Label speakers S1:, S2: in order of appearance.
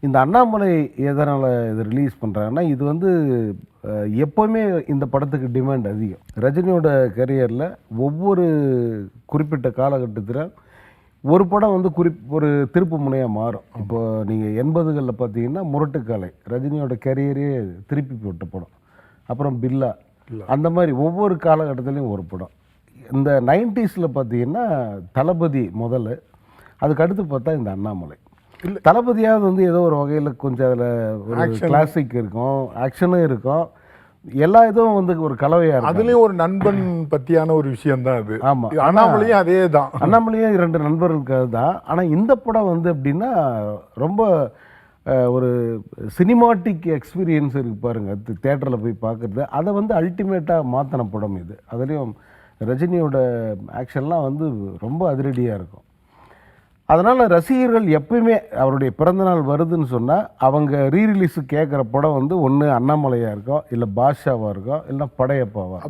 S1: இந்த அண்ணாமலை எதனால் இது ரிலீஸ் பண்ணுறாங்கன்னா, இது வந்து எப்போவுமே இந்த படத்துக்கு டிமாண்ட் அதிகம். ரஜினியோட கரியரில் ஒவ்வொரு குறிப்பிட்ட காலகட்டத்தில் ஒரு படம் வந்து ஒரு திருப்பு முனையாக மாறும். இப்போ நீங்கள் 80களில் பார்த்தீங்கன்னா முரட்டுக்காலை ரஜினியோட கரியரே திருப்பி போட்ட படம். அப்புறம் பில்லா, அந்த மாதிரி ஒவ்வொரு காலகட்டத்திலையும் ஒரு படம். இந்த 90ஸில் பார்த்தீங்கன்னா தளபதி முதல்ல, அதுக்கு அடுத்து பார்த்தா இந்த அண்ணாமலை. தளபதியாவது வந்து ஏதோ ஒரு வகையில் கொஞ்சம் அதில் ஒரு கிளாசிக் இருக்கும், ஆக்ஷனும் இருக்கும், எல்லா இதுவும் வந்து ஒரு கலவையாக இருக்கும்.
S2: அதுலேயும் ஒரு நண்பன் பற்றியான ஒரு விஷயம்தான் அது. ஆமாம், அண்ணாமலையும் அதே தான்.
S1: அண்ணாமலையும் 2 நண்பர்களுக்காக தான். ஆனால் இந்த படம் வந்து எப்படின்னா ரொம்ப ஒரு சினிமாட்டிக் எக்ஸ்பீரியன்ஸ் இருக்குது பாருங்கள், தேட்டரில் போய் பார்க்குறது. அதை வந்து அல்டிமேட்டாக மாற்றின படம் இது. அதுலேயும் ரஜினியோட ஆக்ஷன்லாம் வந்து ரொம்ப அதிரடியாக இருக்கும். அதனால் ரசிகர்கள் எப்பயுமே அவருடைய பிறந்தநாள் வருதுன்னு சொன்னால் அவங்க ரீரிலீஸு கேட்குற படம் வந்து ஒன்று அண்ணாமலையாக இருக்கும், இல்லை பாஷாவாக இருக்கும், இல்லை படையப்பாவாக.